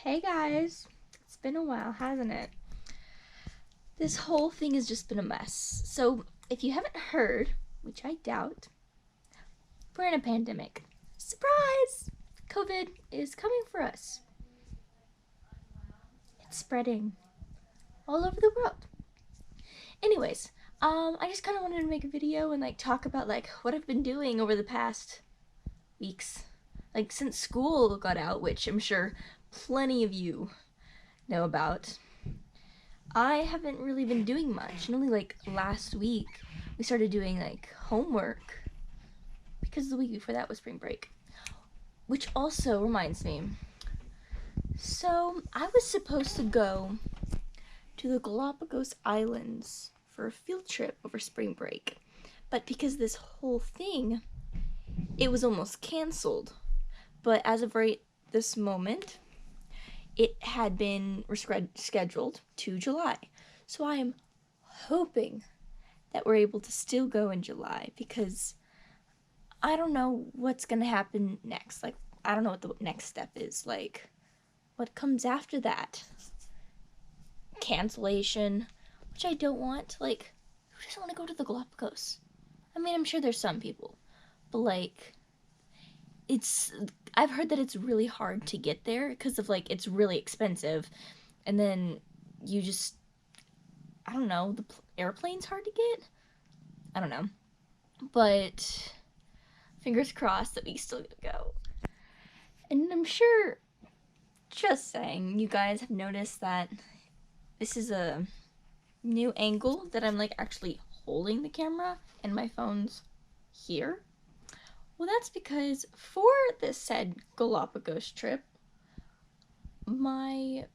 Hey guys, it's been a while, hasn't it? This whole thing has just been a mess. So, if you haven't heard, which I doubt, we're in a pandemic. Surprise! COVID is coming for us. It's spreading all over the world. Anyways, I just kind of wanted to make a video and talk about what I've been doing over the past weeks. Since school got out, which I'm sure plenty of you know about. I haven't really been doing much, and only last week we started doing homework because the week before that was spring break. Which also reminds me, so I was supposed to go to the Galapagos Islands for a field trip over spring break, but because this whole thing, it was almost canceled. But as of right this moment, it had been rescheduled to July. So I am hoping that we're able to still go in July, because I don't know what's gonna happen next. I don't know what the next step is. What comes after that? Cancellation, which I don't want. Who doesn't want to go to the Galapagos? I mean, I'm sure there's some people, but I've heard that it's really hard to get there because of it's really expensive, and then you just, I don't know, the airplane's hard to get. I don't know, but fingers crossed that we still get to go. And I'm sure, just saying, you guys have noticed that this is a new angle that I'm actually holding the camera and my phone's here. Well, that's because for this said Galapagos trip, my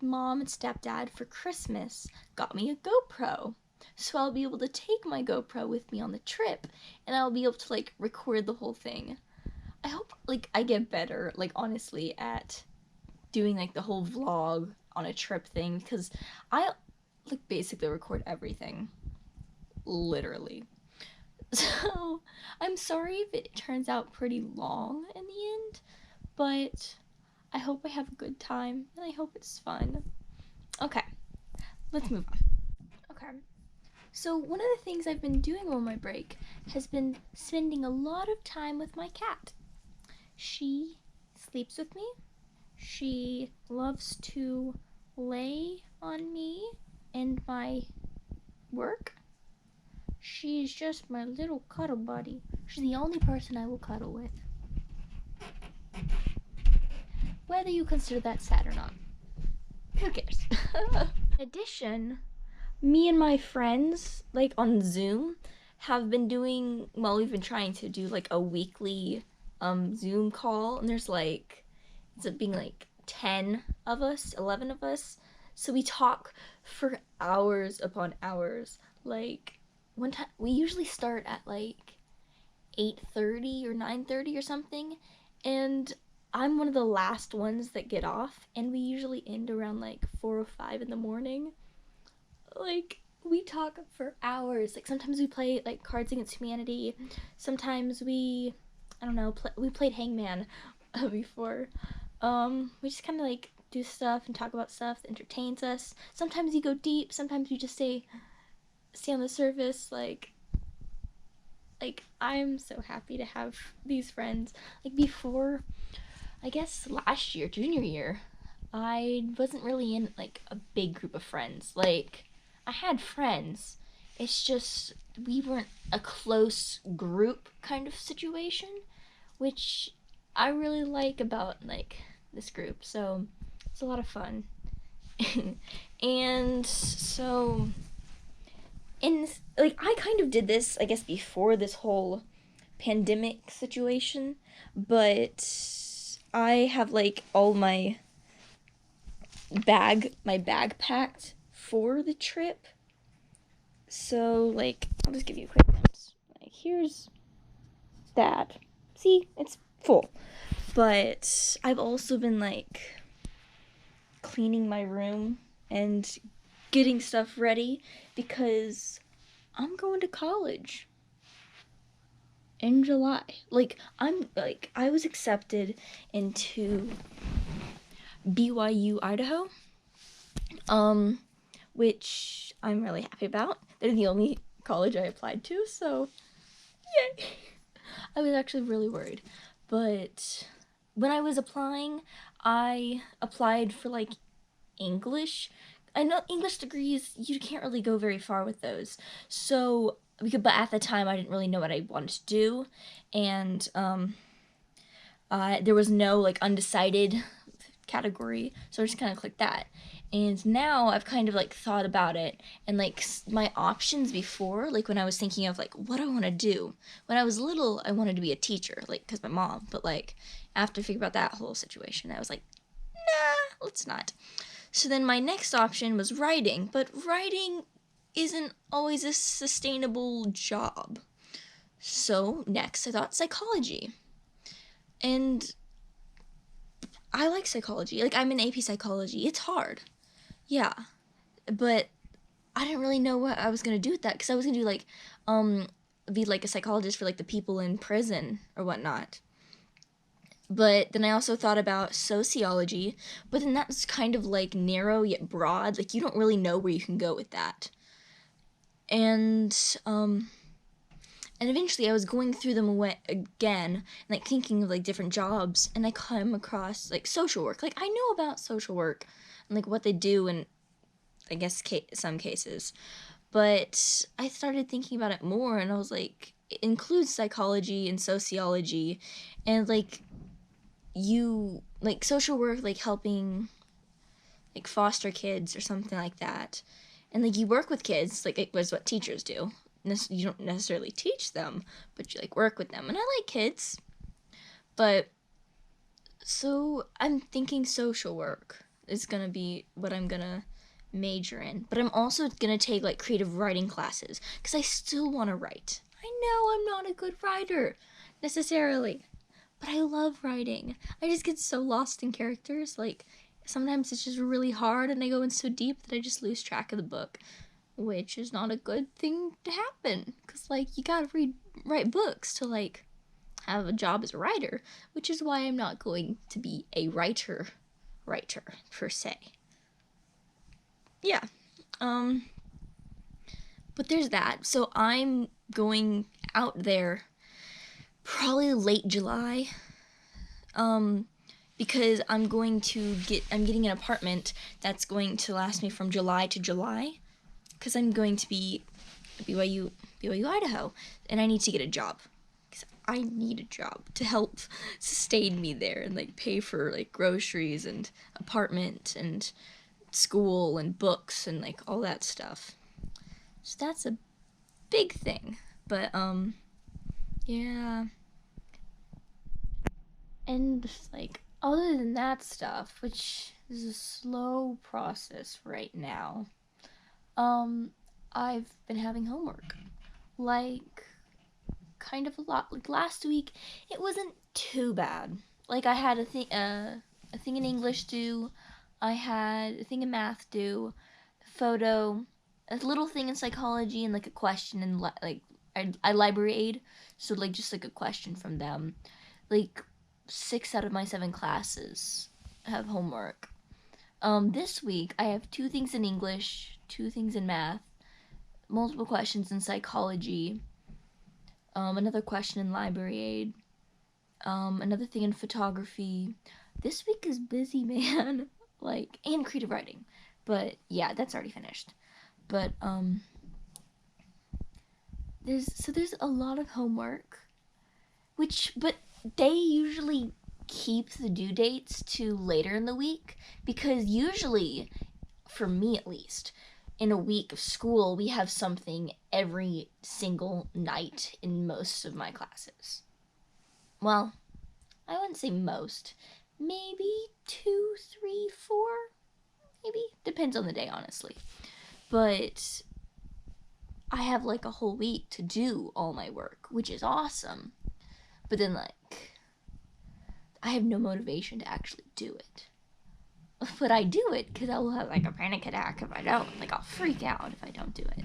mom and stepdad for Christmas got me a GoPro. So I'll be able to take my GoPro with me on the trip, and I'll be able to record the whole thing. I hope I get better, honestly, at doing the whole vlog on a trip thing, because I basically record everything. Literally. So, I'm sorry if it turns out pretty long in the end, but I hope I have a good time, and I hope it's fun. Okay, let's move on. Okay, so one of the things I've been doing on my break has been spending a lot of time with my cat. She sleeps with me. She loves to lay on me and my work. She's just my little cuddle buddy. She's the only person I will cuddle with. Whether you consider that sad or not. Who cares? In addition, me and my friends, on Zoom, have been doing, well, we've been trying to do a weekly Zoom call, and there's ends up being 10 of us, 11 of us. So we talk for hours upon hours. One time, we usually start at 8:30 or 9:30 or something, and I'm one of the last ones that get off, and we usually end around 4 or 5 in the morning. We talk for hours. Sometimes we play Cards Against Humanity. Sometimes we, I don't know, we played Hangman before. We just kind of do stuff and talk about stuff that entertains us. Sometimes you go deep. Sometimes you just stay on the surface. I'm so happy to have these friends. Before, I guess last year, junior year, I wasn't really in a big group of friends. I had friends, it's just we weren't a close group kind of situation, which I really like about this group. So it's a lot of fun. And so I kind of did this, I guess, before this whole pandemic situation, but I have all my bag packed for the trip. So I'll just give you a quick glimpse. Here's that. See, it's full. But I've also been cleaning my room and getting stuff ready because I'm going to college in July. I was accepted into BYU, Idaho, which I'm really happy about. They're the only college I applied to, so yay. I was actually really worried, but when I was applying, I applied for like English. I know English degrees, you can't really go very far with those. So, but at the time I didn't really know what I wanted to do, and there was no like undecided category, so I just kind of clicked that. And now I've kind of like thought about it, and like my options before, like when I was thinking of like what I want to do. When I was little, I wanted to be a teacher, like because my mom. But like after figuring about that whole situation, I was like, nah, let's not. So then my next option was writing, but writing isn't always a sustainable job. So next I thought psychology. And I like psychology. Like I'm in AP psychology. It's hard. Yeah. But I didn't really know what I was going to do with that, because I was going to do like be like a psychologist for like the people in prison or whatnot. But then I also thought about sociology, but then that's kind of like narrow yet broad. Like you don't really know where you can go with that. And eventually I was going through them again, like thinking of like different jobs, and I come across like social work. Like I know about social work and like what they do in, I guess, some cases. But I started thinking about it more, and I was like, it includes psychology and sociology, and like you like social work, like helping like foster kids or something like that, and like you work with kids, like it was what teachers do. You don't necessarily teach them, but you like work with them, and I like kids. But so I'm thinking social work is gonna be what I'm gonna major in, but I'm also gonna take like creative writing classes because I still want to write. I know I'm not a good writer necessarily, but I love writing. I just get so lost in characters. Like sometimes it's just really hard, and I go in so deep that I just lose track of the book, which is not a good thing to happen, because like you gotta write books to like have a job as a writer, which is why I'm not going to be a writer per se. Yeah. But there's that. So I'm going out there probably late July. Because I'm getting an apartment that's going to last me from July to July, because I'm going to be at BYU, Idaho, and I need to get a job. Because I need a job to help sustain me there and like pay for like groceries and apartment and school and books and like all that stuff. So that's a big thing. But yeah. And like other than that stuff, which is a slow process right now, I've been having homework. Like kind of a lot. Like last week it wasn't too bad. Like I had a thing in English due, I had a thing in math due, photo, a little thing in psychology, and like a question in like I library aid, so like just like a question from them. Like 6 out of my 7 classes have homework. This week I have 2 things in English, 2 things in math, multiple questions in psychology, another question in library aid, another thing in photography. This week is busy, man. Like, and creative writing. But yeah, that's already finished. But there's a lot of homework, but they usually keep the due dates to later in the week, because usually, for me at least, in a week of school, we have something every single night in most of my classes. Well, I wouldn't say most. Maybe 2, 3, 4? Maybe. Depends on the day, honestly. But I have like a whole week to do all my work, which is awesome. But then like, I have no motivation to actually do it. But I do it because I will have like a panic attack if I don't. Like I'll freak out if I don't do it.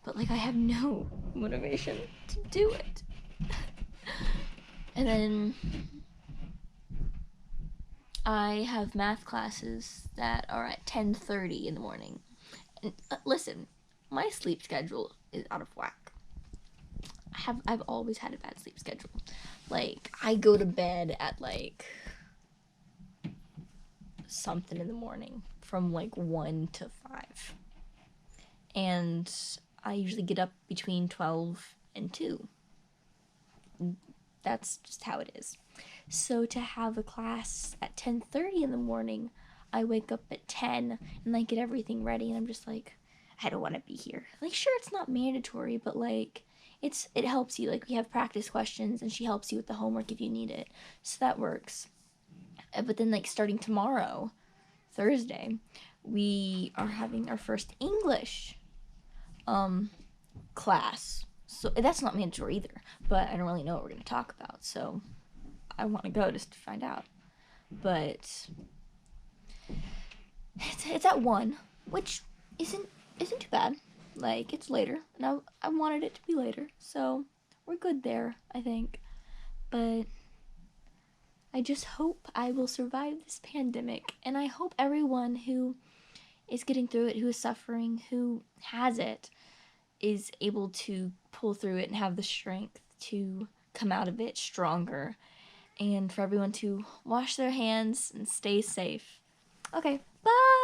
But like I have no motivation to do it. And then I have math classes that are at 10:30 in the morning. And listen, my sleep schedule is out of whack. I've always had a bad sleep schedule. Like, I go to bed at like something in the morning from like 1 to 5. And I usually get up between 12 and 2. That's just how it is. So to have a class at 10:30 in the morning, I wake up at 10 and like get everything ready, and I'm just like, I don't want to be here. Like, sure, it's not mandatory, but like it helps you. Like, we have practice questions and she helps you with the homework if you need it. So that works. But then like starting tomorrow, Thursday, we are having our first English class. So that's not mandatory either, but I don't really know what we're going to talk about. So I want to go just to find out. But it's at 1, which isn't too bad. Like, it's later, and I wanted it to be later, so we're good there, I think. But I just hope I will survive this pandemic, and I hope everyone who is getting through it, who is suffering, who has it, is able to pull through it and have the strength to come out of it stronger, and for everyone to wash their hands and stay safe. Okay, bye!